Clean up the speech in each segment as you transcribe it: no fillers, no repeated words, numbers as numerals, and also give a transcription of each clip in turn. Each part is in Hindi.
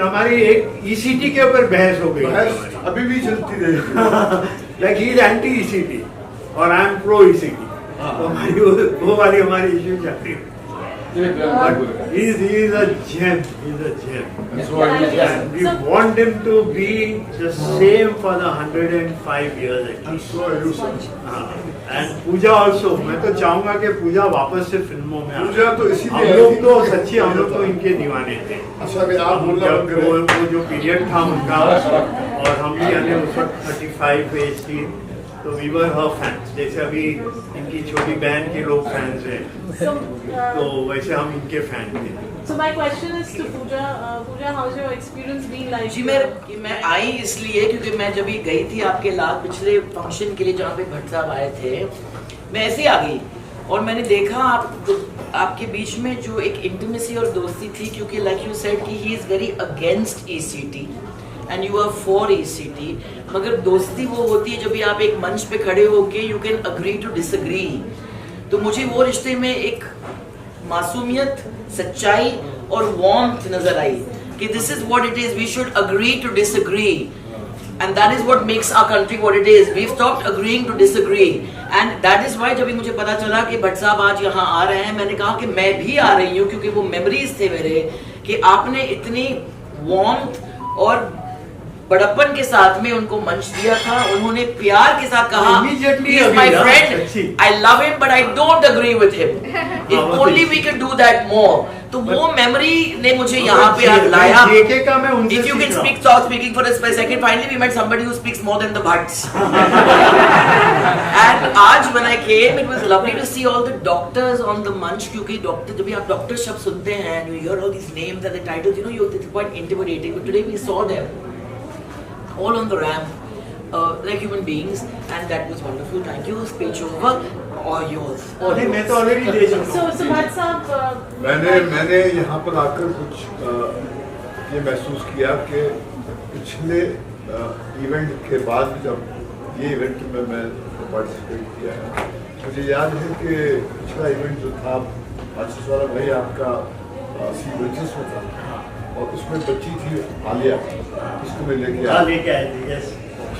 हमारी एक ईसीटी के ऊपर बहस हो गई, अभी भी चलती रहेगी। Like he is anti ECT और आई एम प्रो ईसीटी, तो हमारी वो वाली हमारी इश्यू चल रही है। But he is a gem. He is a gem. And we want him to be the same for the 105 years at I'm least. so you sir. And Puja also. मैं तो चाहूँगा कि पूजा वापस से फिल्मों में आए। पूजा तो इसीलिए हम लोग तो सच्ची हम लोग तो इनके दीवाने थे। अच्छा भी आप बोलना बंद करें। वो जो पीरियड था उनका, और हम भी यानी उस वक्त 35 एज थी, तो वी वर हर फैंस। जैसे अभी इनकी छोटी बहन के लोग फैंस हैं, तो वैसे हम इनके फैन थे। So my question is to Pooja. Pooja, how's your experience been like? जी मैं आई इसलिए क्योंकि मैं जब गई थी आपके पिछले फंक्शन के लिए जहाँ पे भट्ट साहब आए थे, मैं ऐसे ही आ गई और मैंने देखा आपके बीच में जो एक इंटीमेसी और दोस्ती थी, क्योंकि लाइक यू सेड कि he is very against ECT and you are for ECT, मगर दोस्ती वो होती है जब भी आप एक मंच पे खड़े होके you can agree to disagree. तो मुझे वो रिश्ते में एक मासूमियत, सच्चाई और वार्मथ नजर आई कि this is what it is, we should agree to disagree, and that is what makes our country what it is. We've stopped agreeing to disagree, and that is why जब भी मुझे पता चला कि भट्ट साहब आज यहाँ आ रहे हैं, मैंने कहा कि मैं भी आ रही हूँ, क्योंकि वो मेमोरीज थे मेरे कि आपने इतनी वार्मथ और बड़प्पन के साथ में उनको मंच दिया था, उन्होंने प्यार के साथ कहा he is my friend, I love him but I don't agree with him, if only we can do that more. तो वो मेमोरी ने मुझे यहाँ पे आज लाया। If you can stop speaking for a second, finally we met somebody who speaks more than the Bhatts. And आज when I came, it was lovely to see all the doctors on the munch, क्योंकि डॉक्टर जब भी आप डॉक्टर शब्द सुनते हैं and you hear all these names and the titles, you know, it's quite intimidating. But today we saw them all on the ramp, like human beings, and that was wonderful. Thank you. Speech over. All yours. मैं तो ऑलरेडी दे चुका हूँ। So Bhatt साहब, मैंने यहाँ पर आकर कुछ ये महसूस किया कि पिछले इवेंट के बाद जब ये इवेंट में मैं पार्टिसिपेट किया है, मुझे याद है कि पिछला इवेंट जो था आशीष वाला भाई आपका सी ब्रिजेस में था, और उसमें बच्ची थी आलिया, इसको मैं लेके आया था।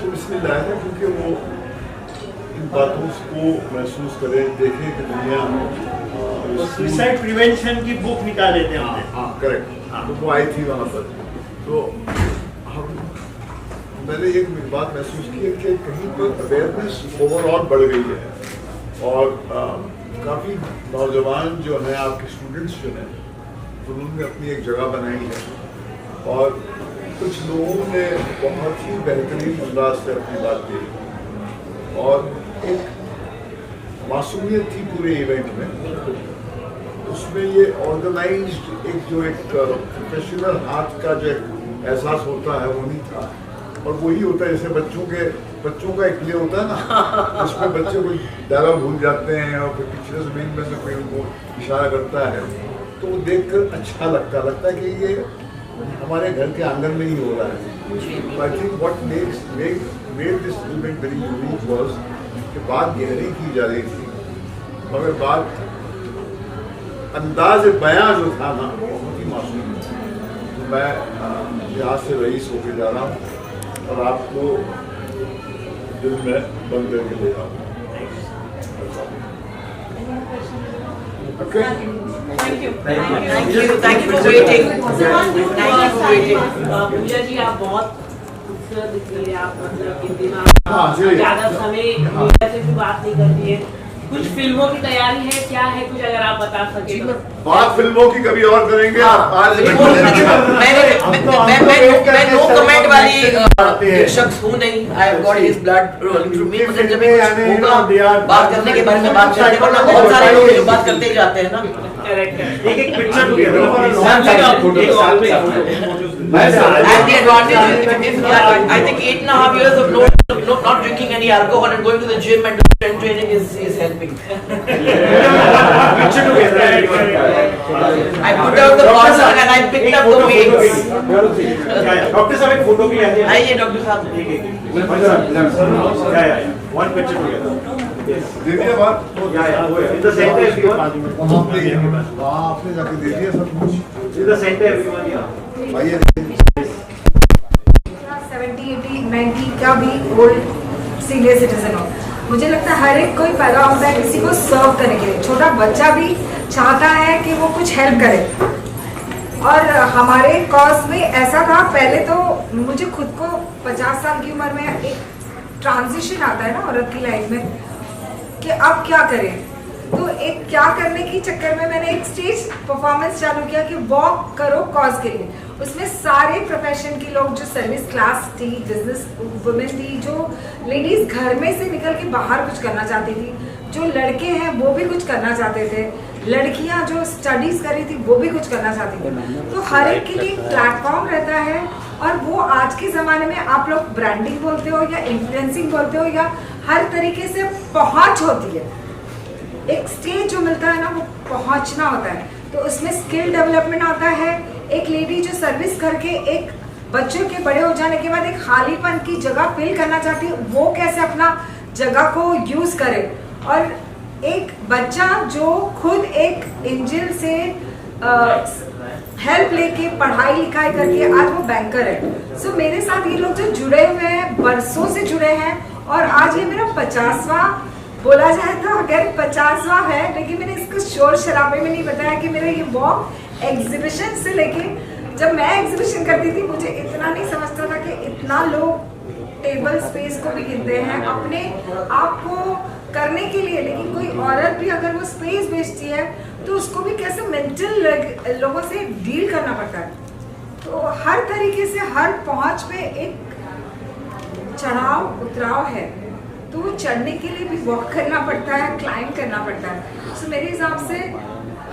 तो इसलिए लाया था क्योंकि वो इन बातों को महसूस करें, देखें कि दुनिया सुसाइड प्रिवेंशन की बुक निकाले थे हमने। हाँ करेक्ट, तो वो आई थी वहाँ पर। तो मैंने एक बात महसूस की कि कहीं पर अवेयरनेस ओवरऑल बढ़ गई है, और काफ़ी नौजवान जो हैं, आपके स्टूडेंट्स जो हैं, उन्होंने अपनी एक जगह बनाई है, और कुछ लोगों ने बहुत ही बेहतरीन अंदाज से अपनी बात कही, और एक मासूमियत थी पूरे इवेंट में। उसमें ये ऑर्गेनाइज्ड एक प्रोफेशनल हाथ का जो एक एहसास होता है वो नहीं था, और वही होता है जैसे बच्चों का एक प्ले होता है ना, उसमें बच्चे कोई डायलॉग भूल जाते हैं और फिर पिछले जमीन में से कोई उनको इशारा करता है, तो वो देखकर अच्छा लगता है कि ये हमारे घर के आंगन में ही हो रहा है। I think what made this event very unique was कि बात गहरी की जा रही थी, मगर बात अंदाज बयां जो था ना बहुत ही मासूम था। तो मैं यहाँ से रईस होके जा रहा हूँ और आपको दिल में बंद करके ले जाऊँ। Okay? Thank you. Thank you for waiting. Thank you for waiting. पूजा जी, आप बहुत खूबसूरत दिख रही है। आप मतलब इन दिनों हाँ, जी। ज्यादा समय मीडिया से भी बात नहीं करती है। कुछ फिल्मों की तैयारी है, क्या है कुछ अगर आप बता सके तो। बात फिल्मों की कभी और करेंगे। आज मैं नो कमेंट वाली शख्स हूँ नहीं। I have got his blood rolling through me. मुझे जब भी कुछ होगा बात करने के बारे में बात करने, वरना बहुत सारे लोग जो बात करते ही जाते हैं ना। एक picture And the advantage is, I think 8.5 years of not drinking any alcohol and going to the gym and doing strength training is helping. I put down the corner and I picked up the weights. Doctor साहब एक फोटो के लिए आइए डॉक्टर साहब। One picture together. दीजिए बात इन द सेंटर एवरीवन। आपने जाके दे दिया सब कुछ। In the centre everyone. आइए क्या भी ओल्ड सीनियर सिटीजन हो, मुझे लगता है हर एक कोई पैदा होता है किसी को सर्व करने के लिए। छोटा बच्चा भी चाहता है कि वो कुछ हेल्प करे। और हमारे कॉज में ऐसा था, पहले तो मुझे खुद को 50 साल की उम्र में एक ट्रांजिशन आता है ना औरत की लाइफ में कि अब क्या करें। तो एक क्या करने की चक्कर में मैंने एक स्टेज परफॉर्मेंस चालू किया कि वॉक करो कॉज के लिए। उसमें सारे प्रोफेशन के लोग, जो सर्विस क्लास थी, बिजनेस वुमेन थी, जो लेडीज घर में से निकल के बाहर कुछ करना चाहती थी, जो लड़के हैं वो भी कुछ करना चाहते थे, लड़कियां जो स्टडीज कर रही थी वो भी कुछ करना चाहती थी। तो हर एक के लिए प्लेटफॉर्म रहता है। और वो आज के ज़माने में आप लोग ब्रांडिंग बोलते हो या इन्फ्लुएंसिंग बोलते हो या हर तरीके से पहुंच होती है। एक स्टेज जो मिलता है ना वो पहुंचना होता है। तो उसमें स्किल डेवलपमेंट आता है। एक लेडी जो सर्विस करके एक बच्चों के बड़े हो जाने के बाद एक खालीपन की जगह फिल करना चाहती है, वो कैसे अपना जगह को यूज करे। और एक बच्चा जो खुद एक एंजल से हेल्प लेके पढ़ाई लिखाई करके आज वो बैंकर है। सो मेरे साथ ये लोग जो जुड़े हुए हैं, बरसों से जुड़े हैं। और आज ये मेरा 50वां बोला जाए तो अगर 50वां है, लेकिन मैंने इसको शोर शराबे में नहीं बताया कि मेरा ये वॉक एग्जीबिशन से लेके जब मैं एग्जीबिशन करती थी मुझे इतना नहीं समझता था कि इतना लोग टेबल स्पेस को भी गिनते हैं अपने आप को करने के लिए। लेकिन कोई औरत भी अगर वो स्पेस बेचती है तो उसको भी कैसे मेंटल लोगों से डील करना पड़ता है। तो हर तरीके से हर पहुंच पे एक चढ़ाव उतराव है, तो वो चढ़ने के लिए भी वॉक करना पड़ता है, क्लाइंब करना पड़ता है। सो मेरे हिसाब से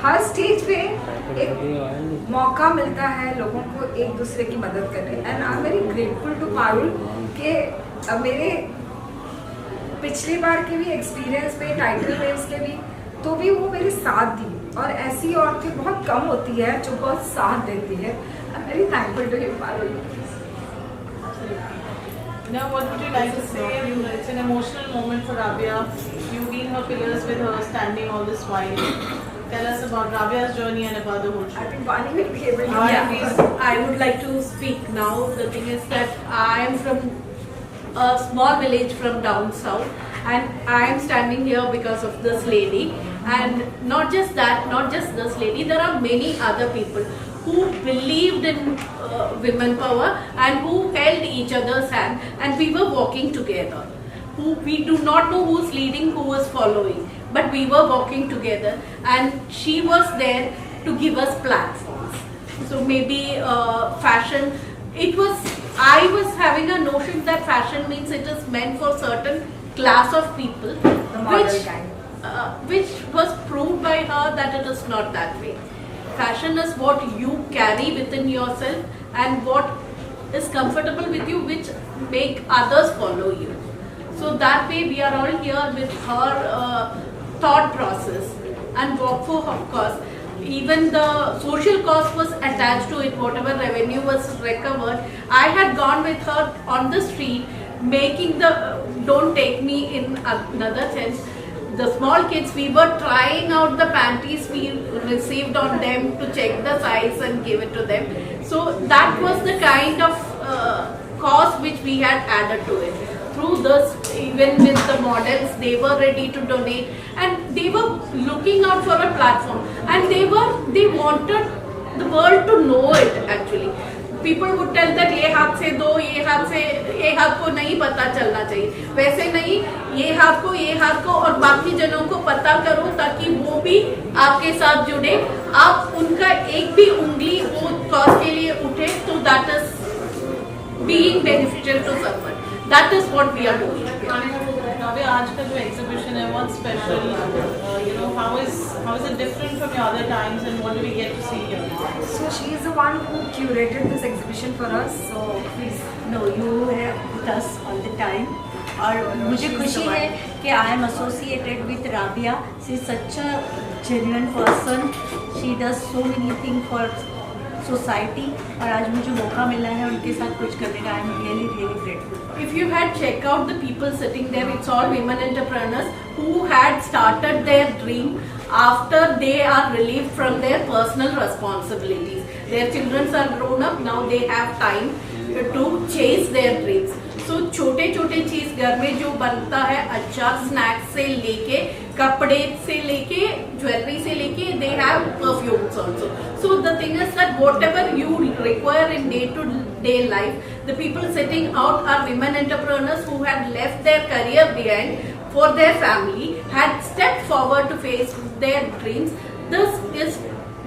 हर स्टेज पे एक मौका मिलता है लोगों को एक दूसरे की मदद करने। And I am very grateful to Parul कि मेरे पिछली बार के भी एक्सपीरियंस में टाइटल वेव्स के भी तो भी वो मेरे साथ दी। और ऐसी औरतें बहुत कम होती है जो बहुत साथ देती है। I am very thankful to you Parul. Now, what would you like to say? It's an emotional moment for Rabia. You've been her pillars with her, standing all this while. Tell us about Rabia's journey and about the whole show. I think Vani will be able to. Yeah, please. I would like to speak now. The thing is that I am from a small village from down south, and I am standing here because of this lady. And not just that, not just this lady. There are many other people who believed in women power and who held each other's hand, and we were walking together. We do not know who's leading, who was following, but we were walking together, and she was there to give us platforms. So maybe fashion, I was having a notion that fashion means it is meant for certain class of people, The model kind. Which was proved by her that it is not that way. Fashion is what you carry within yourself and what is comfortable with you, which make others follow you. So that way we are all here with her thought process. And Walk for, of course, even the social cost was attached to it, whatever revenue was recovered. I had gone with her on the street, making the, don't take me in another sense, the small kids, we were trying out the panties we received on them to check the size and give it to them. So that was the kind of cost which we had added to it. Through this, even with the models, they were ready to donate, and they were looking out for a platform, and they wanted the world to know it actually. People would tell that ये हाथ से दो, ये हाथ को नहीं पता चलना चाहिए, वैसे नहीं, ये हाथ को और बाकी जनों को पता करो ताकि वो भी आपके साथ जुड़े, आप उनका एक भी उंगली वो कॉज के लिए उठे, तो that is being beneficial to someone. That is what we are doing. Rabia, आज का जो exhibition है, what's special? How is it different from your other times, and what do we get to see here? So she is the one who curated this exhibition for us. So please. No, you are with us all the time. और मुझे खुशी है कि I am associated with Rabia. She is such a genuine person. She does so many things for society. और आज मुझे मौका मिला है उनके साथ कुछ करने का. I am really grateful. If you had checked out the people sitting there, it's all women entrepreneurs who had started their dream after they are relieved from their personal responsibilities. Their children are grown up, now they have time to chase their dreams. सो छोटे छोटे चीज घर में जो बनता है, अच्छा स्नैक्स से लेके, कपड़े से लेके, ज्वेलरी से लेके, they have perfumes also. So the thing is that whatever you require in day to day life, the people sitting out are women entrepreneurs who had left their career behind for their family, had stepped forward to face their dreams. This is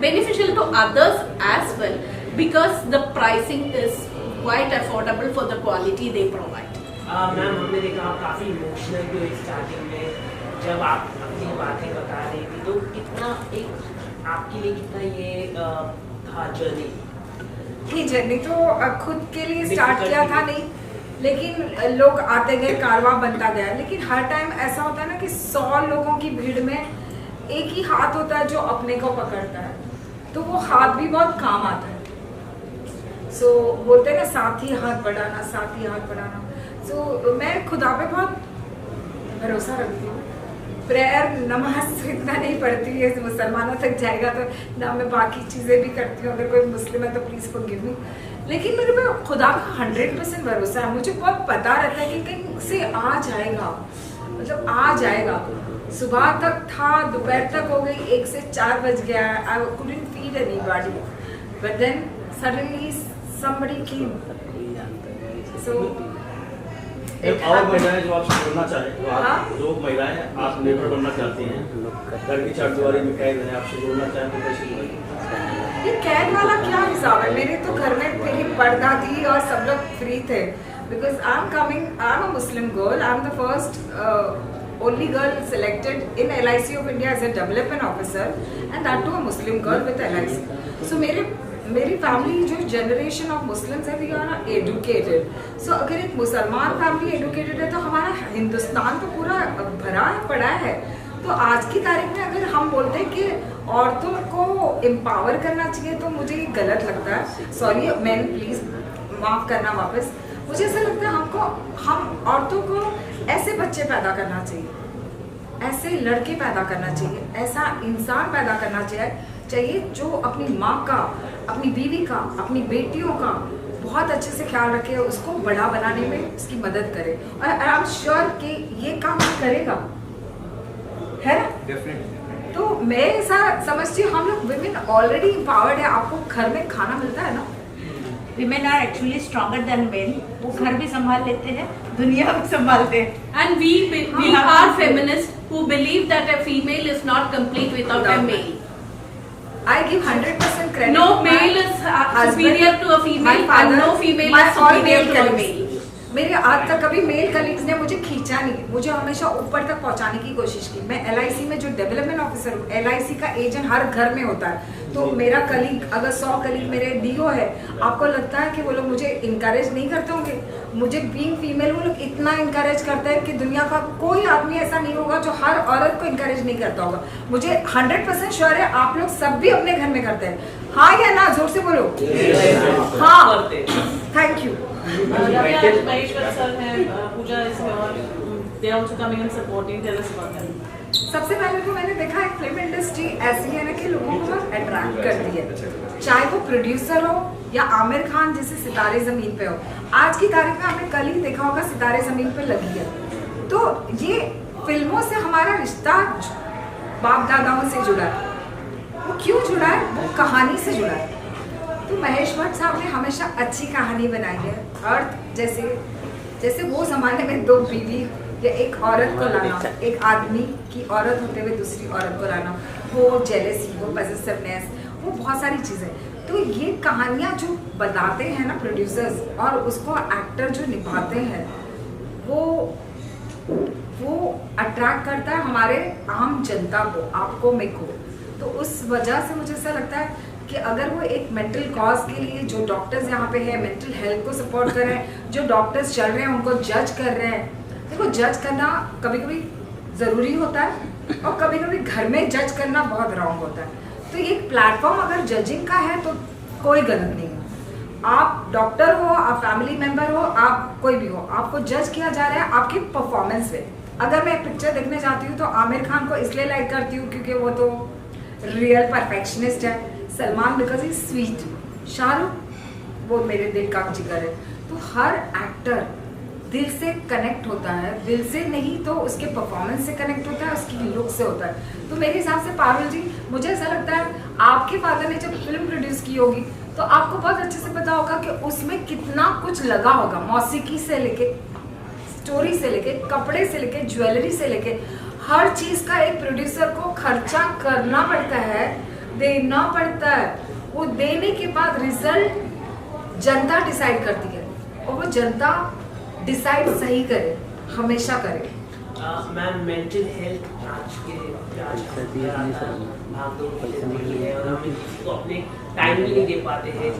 beneficial to others as well because the pricing is quite affordable for the quality they provide. Ma'am, हमने देखा आप काफ़ी इमोशनल भी हुई स्टार्टिंग में जब आप अपनी बातें बता रही थी, तो कितना एक आपके लिए कितना ये था जर्नी? ये जर्नी तो खुद के लिए स्टार्ट किया था नहीं, लेकिन लोग आते गए, कारवां बनता गया. लेकिन हर टाइम ऐसा होता है ना कि 100 लोगों की भीड़ में एक ही हाथ होता है जो अपने को पकड़ता है, तो वो हाथ भी बहुत काम आता है. सो बोलते हैं ना, साथ ही हाथ बढ़ाना, साथ ही हाथ बढ़ाना. सो मैं खुदा पे बहुत भरोसा रखती हूँ. प्रेयर नमाज इतना नहीं पढ़ती है, मुसलमानों तक जाएगा तो ना. मैं बाकी चीज़ें भी करती हूँ, अगर कोई मुस्लिम है तो प्लीज़ फॉरगिव मी. लेकिन मेरे पे खुदा का 100% भरोसा है. मुझे बहुत पता रहता है कि कहीं से आ जाएगा, मतलब आ जाएगा. सुबह तक था, दोपहर तक हो गई, 1 से 4 बज गया. I couldn't feed anybody, but then suddenly somebody came. So और महिलाएं जो आपसे जुड़ना चाहें, तो आप जो महिलाएं आप निर्भर बनना चाहती हैं, घर की चारदीवारी में कैद हैं, आपसे जुड़ना चाहें तो कैसे जुड़ेंगे? ये कैद वाला क्या हिसाब है? मेरे तो घर में मेरी परदादी और सब लोग फ्री थे. Because I am a Muslim girl. I am the first only girl selected in LIC of India as a development officer, and that too a Muslim girl with LIC. So मेरी फैमिली जो जनरेशन ऑफ मुस्लिम्स है, वी आर एजुकेटेड. सो अगर एक मुसलमान फैमिली एजुकेटेड है तो हमारा हिंदुस्तान तो पूरा भरा है, पड़ा है. तो आज की तारीख में अगर हम बोलते हैं कि औरतों को एम्पावर करना चाहिए, तो मुझे ये गलत लगता है. सॉरी मैन, प्लीज माफ करना वापस. मुझे ऐसा लगता है हम औरतों को ऐसे बच्चे पैदा करना चाहिए, ऐसे लड़के पैदा करना चाहिए, ऐसा इंसान पैदा करना चाहिए जो अपनी माँ का, अपनी बीवी का, अपनी बेटियों का बहुत अच्छे से ख्याल रखे, उसको बड़ा बनाने में उसकी मदद करे. और आई एम श्योर कि ये काम करेगा, है ना? तो मैं ऐसा समझती हूँ, हम लोग विमेन ऑलरेडी एम्पावर्ड है. आपको घर में खाना मिलता है ना. Women are actually stronger than men. वो घर भी संभाल लेते हैं, दुनिया भी संभालते हैं. And we are feminists who believe that a female is not complete without a male. I give 100% credit. No male is superior to a female, and no female is superior to a male. मेरे आज तक कभी मेल कलीग्स ने मुझे खींचा नहीं, मुझे हमेशा ऊपर तक पहुंचाने की कोशिश की. मैं LIC में जो डेवलपमेंट ऑफिसर हूँ, LIC का एजेंट हर घर में होता है. तो मेरा कलीग, अगर 100 कलीग मेरे DO है, आपको लगता है कि वो लोग मुझे इनकरेज नहीं करते होंगे? मुझे बीइंग फीमेल वो लोग इतना इनकरेज करते हैं कि दुनिया का कोई आदमी ऐसा नहीं होगा जो हर औरत को इनकरेज नहीं करता होगा. मुझे 100% श्योर है आप लोग सब भी अपने घर में करते हैं. हाँ या ना? जोर से बोलो. हाँ, thank you. Maheshwar sir and Pooja is here. They are also coming and supporting. Tell us about them. सबसे पहले तो मैंने देखा है फिल्म इंडस्ट्री ऐसी है ना कि लोगों को अट्रैक्ट करती है, चाहे वो प्रोड्यूसर हो या आमिर खान जैसे सितारे ज़मीन पे हो. आज की तारीख में आपने कल ही देखा होगा सितारे ज़मीन पे लगी है. तो ये फिल्मों से हमारा रिश्ता बाप दादाओं से जुड़ा है. वो क्यों जुड़ा है? वो कहानी से जुड़ा है. तो महेश भट्ट साहब ने हमेशा अच्छी कहानी बनाई है. अर्थ जैसे वो ज़माने में 2 बीवी या एक औरत को लाना, एक आदमी की औरत होते हुए दूसरी औरत को लाना, वो जेलसी, वो पॉसेसिवनेस, वो बहुत सारी चीज़ें. तो ये कहानियाँ जो बताते हैं ना प्रोड्यूसर्स, और उसको एक्टर जो निभाते हैं, वो अट्रैक्ट करता है हमारे आम जनता को, आपको, मेरे को. तो उस वजह से मुझे ऐसा लगता है कि अगर वो एक मेंटल कॉज के लिए जो डॉक्टर्स यहाँ पे है, मेंटल हेल्थ को सपोर्ट कर रहे हैं, जो डॉक्टर्स चल रहे हैं उनको जज कर रहे हैं. देखो, जज करना कभी कभी ज़रूरी होता है और कभी कभी घर में जज करना बहुत रॉन्ग होता है. तो ये प्लेटफॉर्म अगर जजिंग का है तो कोई गलत नहीं है. आप डॉक्टर हो, आप फैमिली मेम्बर हो, आप कोई भी हो, आपको जज किया जा रहा है आपकी परफॉर्मेंस पे. अगर मैं पिक्चर देखने जाती हूँ तो आमिर खान को इसलिए लाइक करती हूँ क्योंकि वो तो रियल परफेक्शनिस्ट है. Salman because is sweet. Shahrukh वो मेरे दिल का जिगर है. तो हर एक्टर दिल से कनेक्ट होता है, दिल से नहीं तो उसके परफॉर्मेंस से कनेक्ट होता है, उसकी लुक से होता है। तो मेरे हिसाब से पारुल जी, मुझे ऐसा लगता है आपके फादर ने जब फिल्म प्रोड्यूस की होगी तो आपको बहुत अच्छे से पता होगा कि उसमें कितना कुछ लगा होगा, मौसीकी से लेके, स्टोरी से लेके, कपड़े से लेके, ज्वेलरी से लेके, हर चीज का एक प्रोड्यूसर को खर्चा करना पड़ता है, देना पड़ता है। वो देने के बाद रिजल्ट जनता डिसाइड करती है और वो जनता डिसाइड सही करे, हमेशा करे। मैम मेंटल हेल्थ आज के भागदौड़ की जिंदगी है और हम किसी को अपने टाइम भी नहीं दे पाते हैं,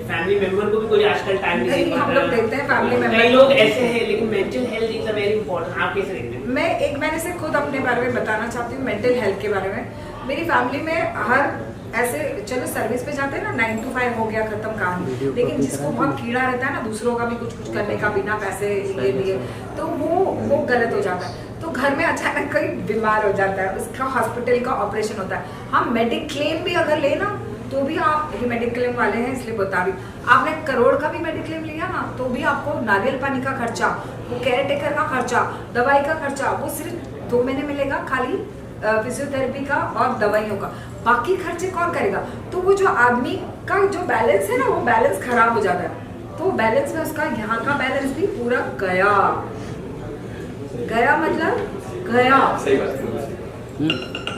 फैमिली मेंबर को भी कोई आजकल टाइम नहीं दे पाता। हम लोग देखते हैं फैमिली मेंबर, कई लोग ऐसे हैं, लेकिन mental health is very important. आप कैसे देखते हैं? मैंने से खुद अपने बारे में बताना चाहती हूँ, मेंटल हेल्थ के बारे में। मेरी फैमिली में हर ऐसे, चलो सर्विस पे जाते हैं ना, 9 to 5 हो गया खत्म काम, लेकिन जिसको बहुत कीड़ा रहता है ना दूसरों का भी कुछ करने का बिना पैसे लिए, तो वो गलत हो जाता है। तो घर में अचानक कोई बीमार हो जाता है, उसका हॉस्पिटल का ऑपरेशन होता है, हम मेडिक्लेम भी अगर ले ना तो भी आप मेडिक्लेम वाले हैं इसलिए बता रही, आपने 1 करोड़ का भी मेडिक्लेम लिया ना तो भी आपको नारियल पानी का खर्चा, वो केयर टेकर का खर्चा, दवाई का खर्चा, वो सिर्फ 2 महीने मिलेगा खाली फिजियोथेरेपी का और दवाइयों का, बाकी खर्चे कौन करेगा? तो वो जो आदमी का जो बैलेंस है ना, वो बैलेंस खराब हो जाता है। तो बैलेंस में उसका यहाँ का बैलेंस भी पूरा गया मतलब गया।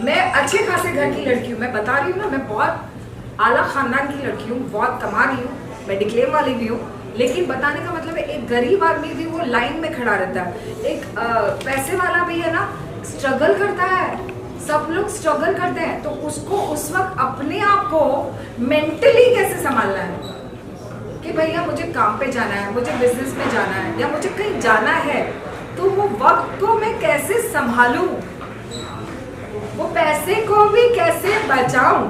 मैं अच्छे खासे घर की लड़की हूँ, मैं बता रही हूँ ना, मैं बहुत आला खानदान की लड़की हूँ, बहुत कमा रही हूँ, मेडिक्लेम वाली भी हूँ, लेकिन बताने का मतलब है एक गरीब आदमी भी वो लाइन में खड़ा रहता है, एक पैसे वाला भी है ना स्ट्रगल करता है, सब लोग स्ट्रगल करते हैं। तो उसको उस वक्त अपने आप को मेंटली कैसे संभालना है कि भैया मुझे काम पे जाना है, मुझे बिजनेस में जाना है या मुझे कहीं जाना है, तो वो वक्त को मैं कैसे संभालूं, वो पैसे को भी कैसे बचाऊं,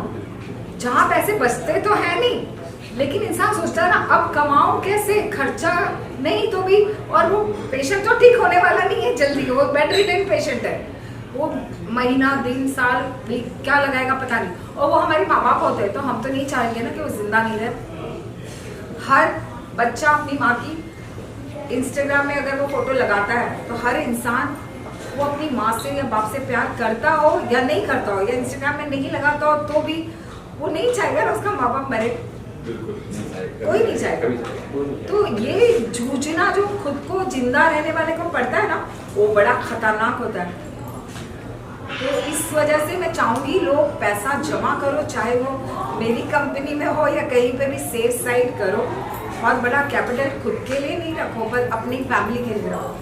जहां पैसे बचते तो है नहीं, लेकिन इंसान सोचता है ना अब कमाऊं कैसे, खर्चा नहीं तो भी, और वो पेशेंट तो ठीक होने वाला नहीं है जल्दी, वो बेड रिडन पेशेंट है, वो महीना दिन साल भी क्या लगाएगा पता नहीं, और वो हमारे माँ बाप होते हैं तो हम तो नहीं चाहेंगे ना कि वो जिंदा नहीं रहे। हर बच्चा अपनी माँ की इंस्टाग्राम में अगर वो फोटो लगाता है तो हर इंसान वो अपनी माँ से या बाप से प्यार करता हो या नहीं करता हो, या इंस्टाग्राम में नहीं लगाता हो तो भी वो नहीं चाहेगा ना उसका माँ बाप मरे, कोई नहीं चाहेगा। तो ये जूझना जो खुद को जिंदा रहने वाले को पड़ता है ना, वो बड़ा खतरनाक होता है। तो इस वजह से मैं चाहूंगी लोग पैसा जमा करो, चाहे वो मेरी कंपनी में हो या कहीं पे भी, सेफ साइड करो, बहुत बड़ा कैपिटल खुद के लिए नहीं रखो पर अपनी फैमिली के लिए रखो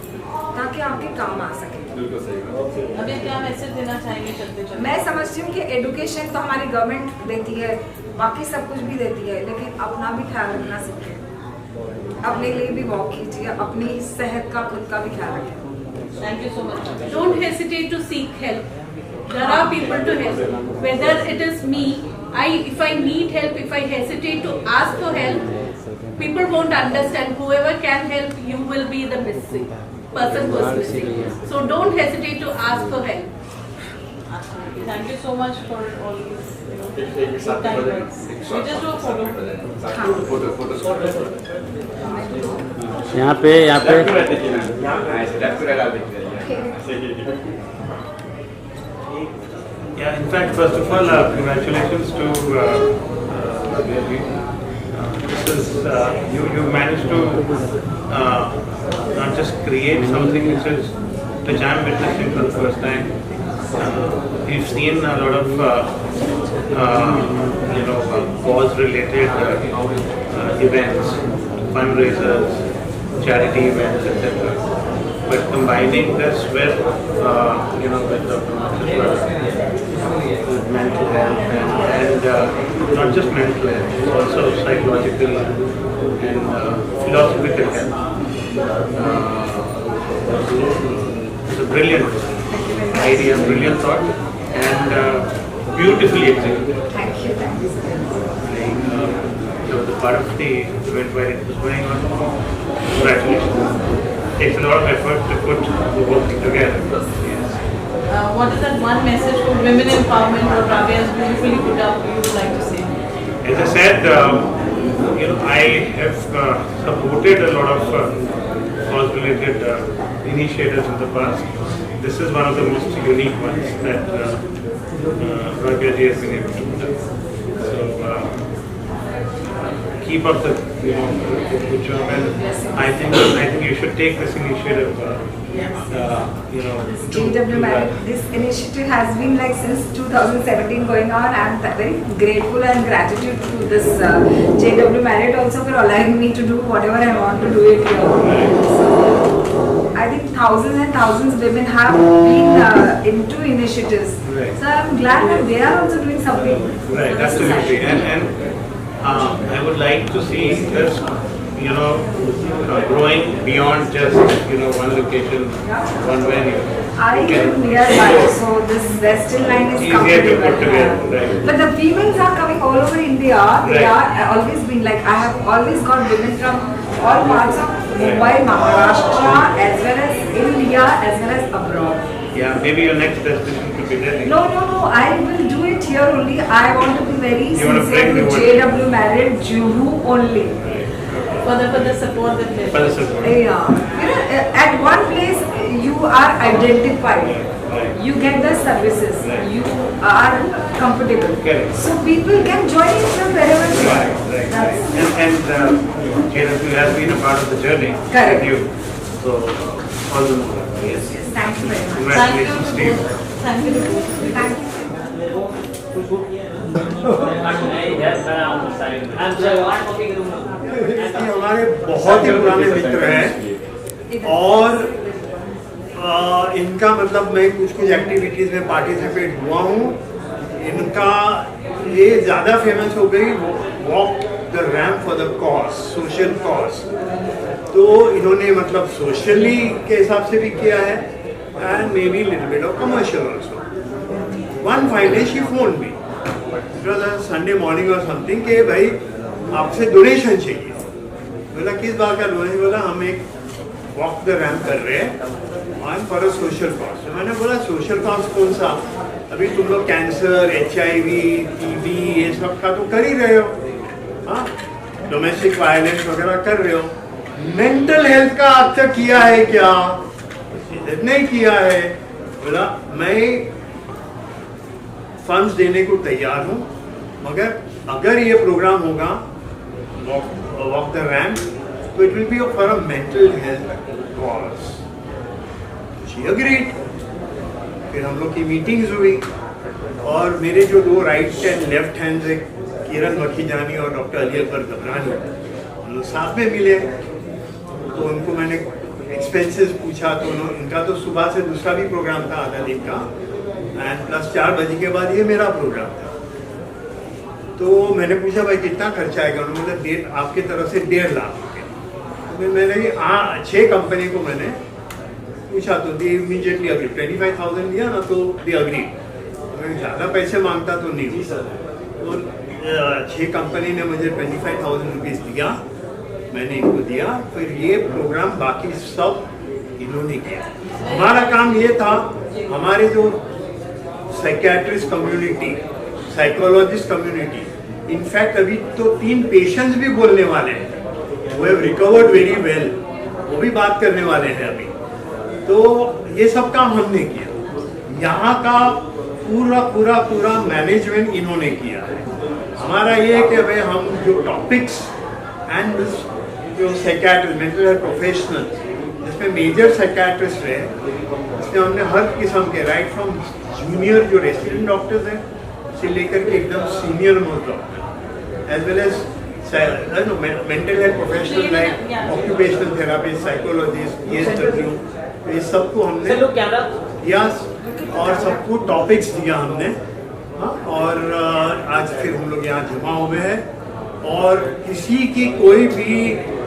ताकि आपके काम आ सके। अभी क्या मैसेज देना चाहेंगे चलते चलते? मैं समझती हूँ कि एजुकेशन तो हमारी गवर्नमेंट देती है, बाकी सब कुछ भी देती है, लेकिन अपना भी ख्याल रखना सीखें, अपने लिए भी वॉक कीजिए, अपनी सेहत का खुद का भी ख्याल रखें। Thank you so much. Don't hesitate to seek help. There are people to help. Whether it is me, if I need help, if I hesitate to ask for help, people won't understand. Whoever can help, you will be the missing person who is missing. So don't hesitate to ask for help. Thank you so much for all this. Good kind words. We just do a photo. यहाँ पे Yeah, in fact, first of all, congratulations to this is you managed to not just create something which I'm witnessing for the first time. We've seen a lot of cause-related events, fundraisers, charity events, etc. But combining this with with mental health and not just mental health, also psychological and philosophical health. It's a brilliant idea, brilliant thought, and beautifully executed. Thank you. The part of the event where it was going on, congratulations. It takes a lot of effort to put the whole thing together. Yes. What is that one message for women empowerment or Rabia has beautifully put up you would like to say? As I said, I have supported a lot of cause-related initiatives in the past. This is one of the most unique ones that Rabia ji has been able to put up. So keep up the good job, and I think you should take this initiative. JW Marriott, this initiative has been like since 2017 going on. I am very grateful and gratitude to this JW Marriott also for allowing me to do whatever I want to do it here. So, I think thousands and thousands of women have been into initiatives. Right. So I am glad that they are also doing something. Right, for the absolutely, society. and I would like to see this, growing beyond just one location, one venue. I live nearby, so this Western line is Easier to put together, comfortable. right. But the females are coming all over India. They Right. are always been like, I have always got women from all parts of Mumbai, Maharashtra, as well as India, as well as abroad. Yeah, maybe your next destination could be Delhi. No, I will do it here only. I want to be very You want to sincere bring with the JW Marriott, Juhu only. For the support that they For the support. Yeah. At one place you are identified. Right. You get the services. Right. You are comfortable. Correct. So people can join in from wherever they are. Right. That's- And JW has been a part of the journey Correct. with you. So, all the more. Yes. Thank you very much. Congratulations, Steve. Thank you. Thank you. ये हमारे बहुत ही पुराने मित्र हैं और इनका मतलब मैं कुछ एक्टिविटीज में पार्टिसिपेट हुआ हूँ। इनका ये ज़्यादा फेमस हो गई walk the ramp for the cause, social cause. तो इन्होंने मतलब सोशली के हिसाब से भी किया है and may be little bit of commercial also. One fine day she phone me, it was a Sunday morning और समथिंग के भाई आपसे डोनेशन चाहिए। बोला किस बात का डोनेशन? बोला हम एक वॉक द रैम्प कर रहे हैं on for a social cause. तो मैंने बोला सोशल कॉज कौन सा? अभी तुम लोग कैंसर, HIV, TB ये सब का तो कर ही रहे हो, हाँ, डोमेस्टिक वायलेंस वगैरह कर रहे हो। मेंटल हेल्थ का अब तक किया है क्या? नहीं किया है। बोला मैं फंड्स देने को तैयार हूँ, मगर अगर ये प्रोग्राम होगा वॉक द रैम्प तो it will be for a mental health cause. She agreed. फिर हम लोग की मीटिंग्स हुई और मेरे जो दो राइट एंड लेफ्ट हैंड है, किरण मखीजानी और डॉक्टर अली अकबर गबरानी, हम लोग साथ में मिले। तो उनको मैंने एक्सपेंसेस पूछा तो इनका तो सुबह से दूसरा भी प्रोग्राम था आधा दिन का, एंड प्लस 4 बजे के बाद ये मेरा प्रोग्राम था। तो मैंने पूछा भाई कितना खर्चा आएगा? उन्होंने बोला आपके तरफ से 1.5 लाख रुपये। मैंने 6 कंपनी को मैंने पूछा तो दे इमीडिएटली अग्री। 25,000 दिया ना तो दे अग्री। मैं ज़्यादा पैसे मांगता तो नहीं तो 6 कंपनी ने मुझे 25,000 रुपीज़ दिया, मैंने इनको दिया। फिर ये प्रोग्राम बाकी सब इन्होंने किया। हमारा काम ये था, हमारे जो psychiatrist community, psychologist community, in fact अभी तो 3 पेशेंट्स भी बोलने वाले हैं, वो हैव रिकवर्ड वेरी वेल, वो भी बात करने वाले हैं अभी। तो ये सब काम हमने किया। यहाँ का पूरा मैनेजमेंट इन्होंने किया है। हमारा ये है कि भाई हम जो टॉपिक्स एंड जो साइकियाट्रिस्ट, मेंटल हेल्थ प्रोफेशनल, जिसमें मेजर साइकियाट्रिस्ट है, इसमें हमने हर किस्म के राइट फ्रॉम जूनियर जो रेसिडेंट डॉक्टर्स हैं से लेकर के एकदम senior most doctor, as well as mental health professional like occupational therapist, psychologist, ESW, ये सबको हमने दिया और सबको टॉपिक्स दिया हमने। हाँ, और आज फिर हम लोग यहाँ जमा हुए हैं और किसी की कोई भी,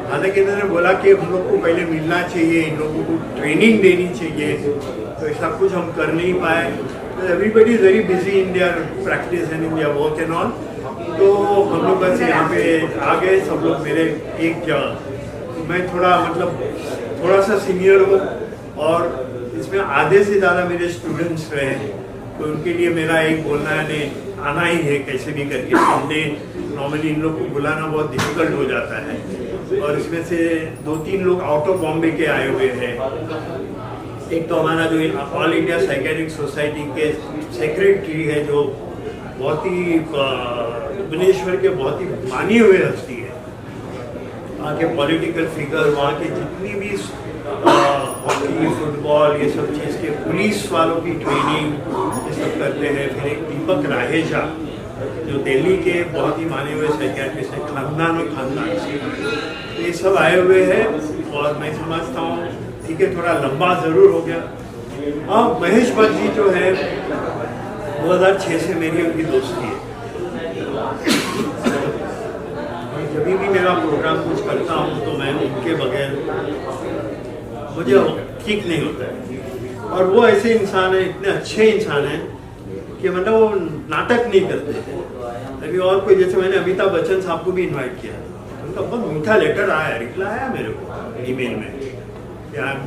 हालांकि इन्होंने बोला कि हम लोग को पहले मिलना चाहिए, इन लोगों को ट्रेनिंग देनी चाहिए, तो ऐसा कुछ हम कर नहीं पाए। Everybody is very busy in their practice and in their work and all. तो हम लोग बस यहाँ पे आ गए सब लोग मेरे एक जगह। मैं थोड़ा सा सीनियर हूँ और इसमें आधे से ज़्यादा मेरे स्टूडेंट्स रहे, तो उनके लिए मेरा एक बोलना है आना ही है कैसे भी करके। संडे नॉर्मली इन लोग को बुलाना बहुत डिफिकल्ट हो जाता है, और इसमें से 2-3 लोग आउट ऑफ बॉम्बे के आए हुए हैं। एक तो हमारा जो ऑल इंडिया साइकेट्रिक सोसाइटी के सेक्रेटरी है, जो बहुत ही भुवनेश्वर के बहुत ही मानी हुए हस्ती है। वहाँ के पॉलिटिकल फिगर, वहाँ के जितनी भी हॉकी, फुटबॉल, ये सब चीज़ के पुलिस वालों की ट्रेनिंग ये सब करते हैं। फिर एक दीपक राहेजा जो दिल्ली के बहुत ही माने हुए साइकियाट्रिस्ट हैं, खानदान से, तो ये सब आए हुए हैं। और मैं समझता हूँ ठीक है, थोड़ा लंबा ज़रूर हो गया। हाँ, महेश भट्ट जी जो है 2006 से मेरी उनकी दोस्ती है। जब भी मेरा प्रोग्राम कुछ करता हूँ तो मैं उनके बगैर मुझे ठीक नहीं होता है। और वो ऐसे इंसान है, इतने अच्छे इंसान हैं कि मतलब वो नाटक नहीं करते। अभी और कोई, जैसे मैंने अमिताभ बच्चन साहब को भी इनवाइट किया, उनका बहुत मीठा लेटर आया, रिप्लाई आया मेरे को ईमेल में,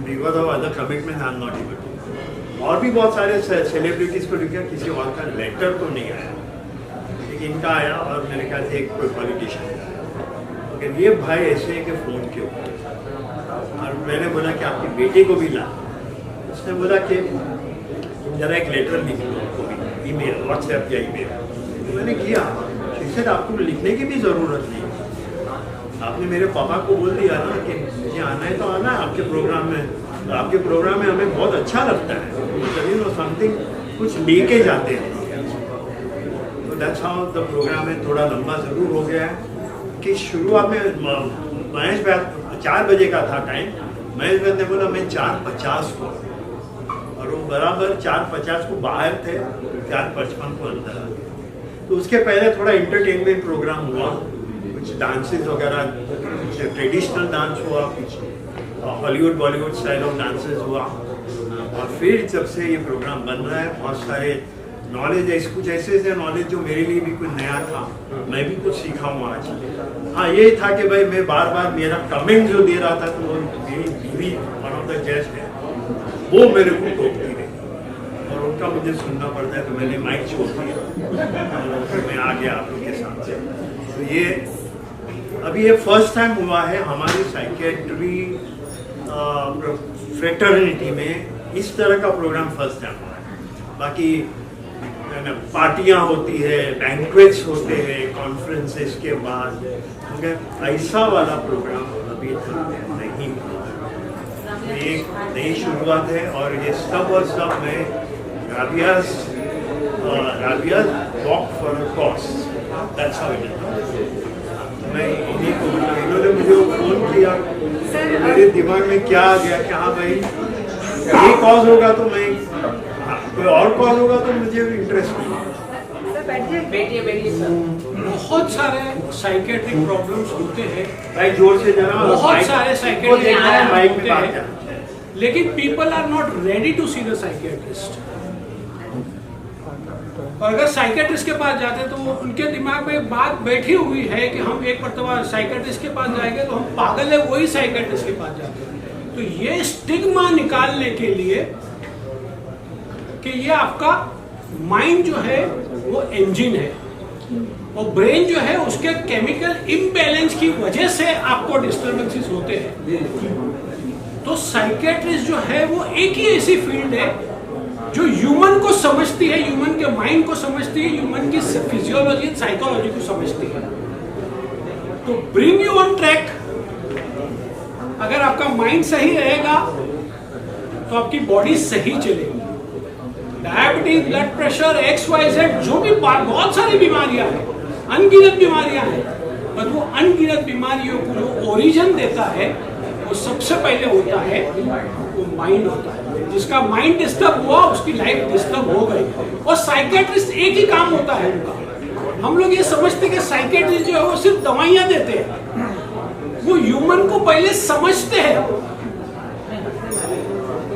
because of other commitment I am not able to. और भी बहुत सारे सेलिब्रिटीज़ को लिखा, किसी और का लेटर तो नहीं आया, लेकिन इनका आया। और मेरे ख्याल से एक कोई पॉलिटिशियन का आया। लेकिन ये भाई ऐसे है कि फ़ोन के ऊपर, और मैंने बोला कि आपकी बेटी को भी ला। उसने बोला कि जरा एक लेटर लिख लो उनको भी, ईमेल, व्हाट्सएप या ईमेल। तो मैंने किया। सर आपको लिखने की भी ज़रूरत नहीं, आपने मेरे पापा को बोल दिया ना कि मुझे आना है तो आना है आपके प्रोग्राम में। तो आपके प्रोग्राम में हमें बहुत अच्छा लगता है, तभी वो समथिंग कुछ लेके जाते हैं। तो दैट्स हाउ द प्रोग्राम है। थोड़ा लंबा ज़रूर हो गया है कि शुरुआत में महेश भाई 4 बजे का था टाइम। महेश भाई ने बोला मैं 4:50 को, और वो बराबर 4:50 को बाहर थे, 4:55 को अंदर आ गए। तो उसके पहले थोड़ा इंटरटेनमेंट प्रोग्राम हुआ, कुछ डांसेस वगैरह, कुछ ट्रेडिशनल डांस हुआ, कुछ Hollywood Bollywood style of dances हुआ। और फिर जब से ये प्रोग्राम बन रहा है, बहुत सारे नॉलेज है, कुछ ऐसे नॉलेज जो मेरे लिए भी कुछ नया था, मैं भी कुछ सीखा हूँ आज। हाँ, ये था कि भाई मैं बार बार मेरा कमेंट जो दे रहा था, तो वो मेरी बीवी वन ऑफ द जज है, वो मेरे को टोकती रही और उनका मुझे सुनना पड़ता है। तो मैंने माइक छोड़ दिया और फिर मैं आ गया आप लोग के साथ से। तो ये अभी ये फर्स्ट टाइम हुआ है हमारी साइकेट्री फ्रेटर्निटी में, इस तरह का प्रोग्राम फर्स्ट टाइम हुआ है। बाकी पार्टियां होती है, बैंक्वेट्स होते हैं कॉन्फ्रेंसेस के बाद, ऐसा वाला प्रोग्राम अभी तक नहीं हुआ। एक नई शुरुआत है और ये सब और सब मैं Rabia's walk for a cause, that's how it is. मैं इन्हीं को, इन्होंने मुझे फोन किया, मेरे दिमाग में क्या आ गया कि हाँ भाई ये कॉज होगा तो मैं, कोई और कॉज होगा तो मुझे इंटरेस्ट नहीं। बहुत सारे साइकेट्रिक प्रॉब्लम्स होते हैं भाई, जोर से जरा, बहुत सारे साइकेट्रिक माइक होते में हैं, लेकिन people are not ready to see the psychiatrist. और अगर साइकेट्रिस्ट के पास जाते हैं तो उनके दिमाग में एक बात बैठी हुई है कि हम एक मरतबा साइकेट्रिस्ट के पास जाएंगे तो हम पागल है, वही साइकेट्रिस्ट के पास जाते हैं। तो ये स्टिग्मा निकालने के लिए कि ये आपका माइंड जो है वो इंजन है और ब्रेन जो है उसके केमिकल इम्बैलेंस की वजह से आपको डिस्टर्बेंसेस होते हैं। तो साइकेट्रिस्ट जो है वो एक ही ऐसी फील्ड है जो ह्यूमन को समझती है, ह्यूमन के माइंड को समझती है, ह्यूमन की फिजियोलॉजी एंड साइकोलॉजी को समझती है। तो ब्रिंग यू ऑन ट्रैक। अगर आपका माइंड सही रहेगा तो आपकी बॉडी सही चलेगी। डायबिटीज, ब्लड प्रेशर, XYZ, जो भी बहुत सारी बीमारियां हैं, अनगिनत बीमारियां हैं, पर वो अनगिनत बीमारियों को जो ओरिजिन देता है वो सबसे पहले होता है वो माइंड होता है। जिसका माइंड डिस्टर्ब हुआ उसकी लाइफ डिस्टर्ब हो गई। और साइकेट्रिस्ट एक ही काम होता है उनका। हम लोग ये समझते हैं कि साइकेट्रिस्ट जो है वो सिर्फ दवाइयां देते हैं, वो ह्यूमन को पहले समझते हैं,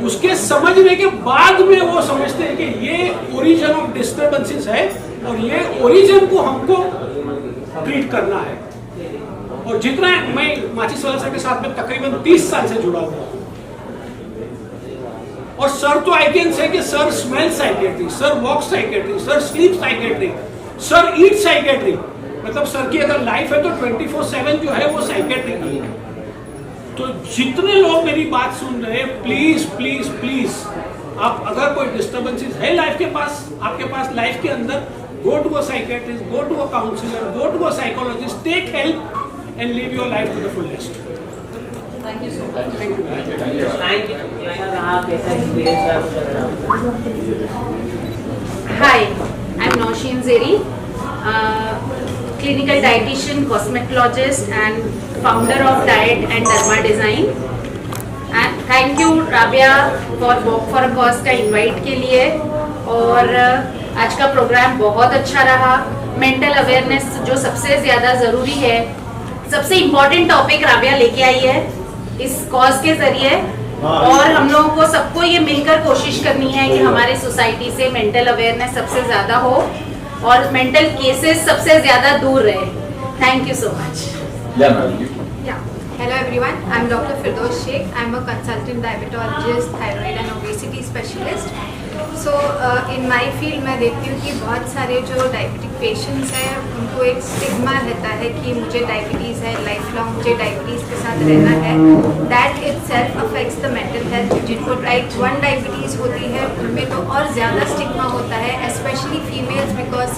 उसके समझने के बाद में वो समझते हैं कि ये ओरिजिन ऑफ डिस्टर्बेंसेस है और ये ओरिजिन को हमको ट्रीट करना है। और जितना मैं माचिस वाला सर के साथ में तकरीबन 30 साल से जुड़ा हुआ हूं, और सर तो आई कैन से कि sir smell psychiatry, sir walk psychiatry, sir sleep psychiatry, sir eat psychiatry, मतलब सर की अगर लाइफ है तो 24/7 जो है वो साइकेट्रिक है। तो जितने लोग मेरी बात सुन रहे हैं, प्लीज प्लीज प्लीज, आप अगर कोई डिस्टर्बेंसेस है लाइफ के पास, आपके पास लाइफ के अंदर, go to a psychiatrist, go to a counsellor, go to a psychologist, take help and live your life to the fullest. Thank you so much. Thank you. Thank you. कैसा एक्सपीरियंस रहा? Hi, I'm Nosheen Zeri, clinical dietitian, cosmetologist and founder of Diet and Derma Design. And thank you Rabia for Walk for a Cause का invite के लिए। और आज का प्रोग्राम बहुत अच्छा रहा। मेंटल अवेयरनेस जो सबसे ज़्यादा ज़रूरी है, सबसे इम्पोर्टेंट टॉपिक राबिया लेके आई है इस कॉज के ज़रिए। और हम लोगों को सबको ये मिलकर कोशिश करनी है कि हमारे सोसाइटी से मेंटल अवेयरनेस सबसे ज़्यादा हो और मेंटल केसेस सबसे ज़्यादा दूर रहे। Thank you so much. Hello everyone, I am Dr. Firdaus Sheikh. I am a consultant diabetologist, thyroid and obesity specialist. So in my field मैं देखती हूँ कि बहुत सारे जो डायबिटिक पेशेंट्स हैं उनको एक स्टिग्मा रहता है कि मुझे डायबिटीज़ है, लाइफ लॉन्ग मुझे डायबिटीज़ के साथ रहना है। That itself affects the mental health. जिनको टाइप 1 डायबिटीज़ होती है उनमें तो और ज़्यादा स्टिग्मा होता है, स्पेशली फीमेल्स, बिकॉज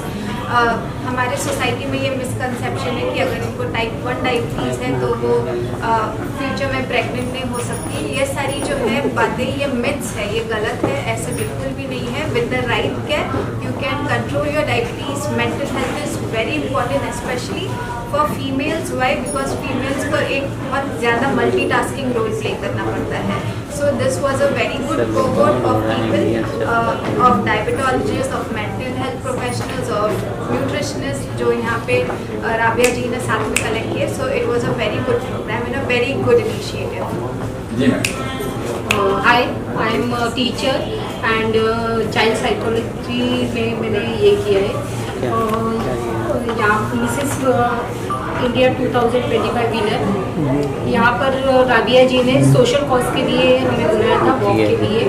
हमारे सोसाइटी में ये मिसकंसेप्शन है कि अगर इनको टाइप 1 डायबिटीज़ है तो वो फ्यूचर में प्रेग्नेंट नहीं हो सकती। ये सारी जो है बातें, ये मिथ्स है, ये गलत है, ऐसे बिल्कुल भी नहीं है। With the right care you can control your diabetes. Mental health is very important specially for females. Why? Because females को एक बहुत ज़्यादा मल्टीटास्किंग रोल प्ले करना पड़ता है। So this was a very good cohort of people, of diabetologists, of mental health professionals, of nutritionists जो यहाँ पे राबिया जी ने साथ में कलेक्ट किए। So it was a very good program and a very good initiative. जी ma'am. Hi, I am a teacher and child psychology में मैंने ये किया है। यहाँ मिसेस इंडिया 2025 विनर। यहाँ पर राबिया जी ने सोशल कॉज के लिए हमें बुलाया था, वॉक के लिए।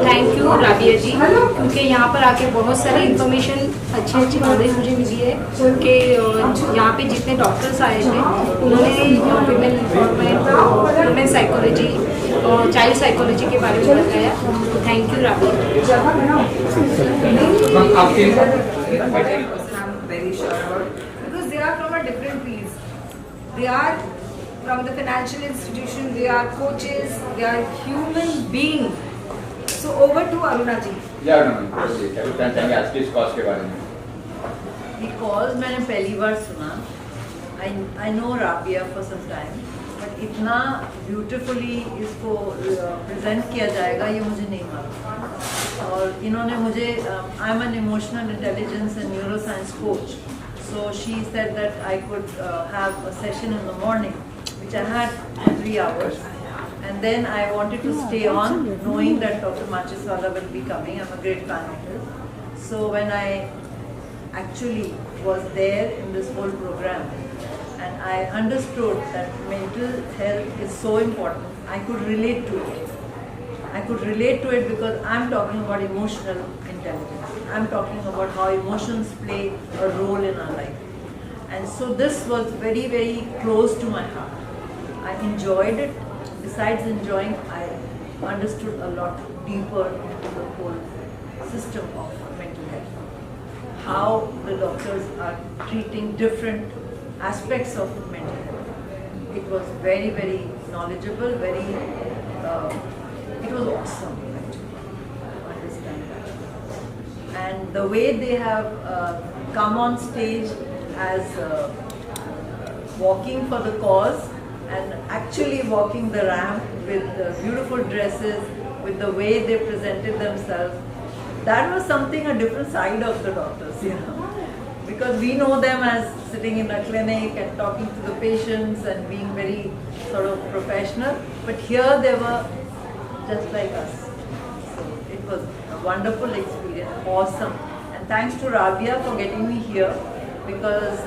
थैंक यू राबिया जी, क्योंकि यहाँ पर आके बहुत सारी इन्फॉर्मेशन अच्छी नॉलेज मुझे मिली है कि यहाँ पे जितने डॉक्टर्स आए थे उन्होंने विमेन एम्पावरमेंट, वुमेन साइकोलॉजी और चाइल्ड साइकोलॉजी के बारे में बताया। Thank you Rabia. Very sure about, because they are from a different fields. They are from the financial institution, they are coaches, they are human beings. So over to Aruna ji. क्या बताना चाहेंगे आज के इस कॉज के बारे में? ये कॉज मैंने पहली बार सुना। I know Rabia for some time, but इतना ब्यूटीफुली इसको प्रेजेंट किया जाएगा ये मुझे नहीं मालूम। और इन्होंने मुझे I am an emotional intelligence and neuro science coach, so she said that I could have a session in the morning, which I had for 3 hours, and then I wanted to stay on, knowing that Dr. Machiswala will be coming. I'm a great fan of her. So when I actually was there in this whole program, and I understood that mental health is so important, I could relate to it. I could relate to it because I'm talking about emotional intelligence. I'm talking about how emotions play a role in our life. And so this was very, very close to my heart. I enjoyed it. Besides enjoying, I understood a lot deeper into the whole system of mental health. How the doctors are treating different aspects of mental health. It was very, very knowledgeable, it was awesome actually to understand that. And the way they have come on stage as walking for the cause and actually walking the ramp with beautiful dresses, with the way they presented themselves, that was something, a different side of the doctors, you know. Because we know them as sitting in a clinic and talking to the patients and being very sort of professional, but here they were just like us. So it was a wonderful experience, awesome. And thanks to Rabia for getting me here, because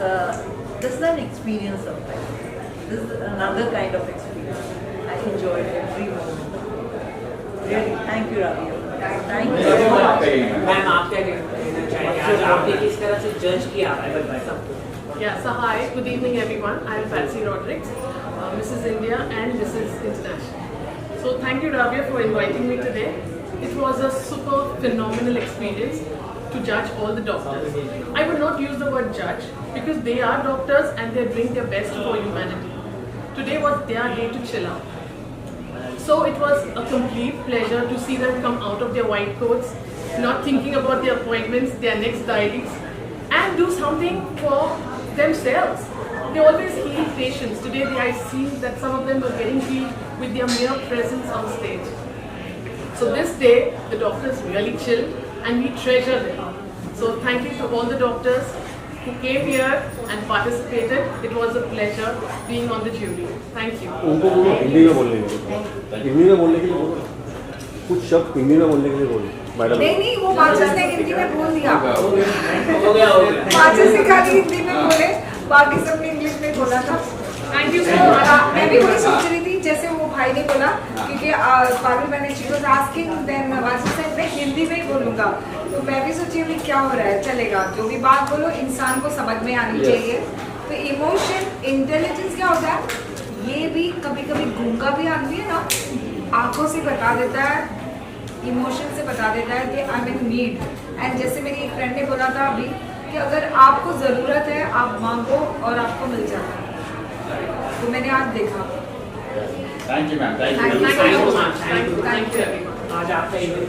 this is an experience of life. This is another kind of experience. I enjoyed every moment. Really, thank you Rabia. Thank you. Ma'am आप क्या कहना चाहेंगे? आज आपने किस तरह से जज किया सबको? Yeah, so hi, good evening everyone. I am Patsy Rodrigues, Mrs. India and Mrs. International. So thank you Rabia for inviting me today. It was a super phenomenal experience to judge all the doctors. I would not use the word judge because they are doctors and they bring their best for humanity. Today was their day to chill out. So it was a complete pleasure to see them come out of their white coats, not thinking about their appointments, their next diaries, and do something for themselves. They always heal patients. Today I see that some of them were getting healed with their mere presence on stage. So this day, the doctors really chilled and we treasure them. So thank you to all the doctors who came here and participated. It was a pleasure being on the jury. Thank you. उनको बोलो हिंदी में बोलने के लिए, हिंदी में बोलने के लिए बोलो, कुछ शब्द हिंदी में बोलने के लिए बोलो मैडम। नहीं वो बादशाह ने हिंदी में बोल दिया, हो गया बादशाह से खाली हिंदी में बोले, बाकी सबने इंग्लिश में बोला था। Thank you so So, much. मैं भी वही सोच रही थी जैसे वो भाई ने बोला, क्योंकि पारुल मैंने शी वाज आस्किंग देन वासी साहब मैं हिंदी में ही बोलूँगा, तो मैं भी सोची अभी क्या हो रहा है, चलेगा जो भी बात बोलो इंसान को समझ में आनी चाहिए। तो इमोशन इंटेलिजेंस क्या होता है, ये भी कभी कभी गूंगा भी आदमी है ना, आंखों से बता देता है, इमोशन से बता देता है कि I am in need. And जैसे मेरी एक फ्रेंड ने बोला था अभी कि अगर आपको ज़रूरत है आप मांगो और आपको मिल जाता है, तो मैंने आज देखा। Thank you ma'am, Thank you so much. Thank you everyone. आज आपका इवेंट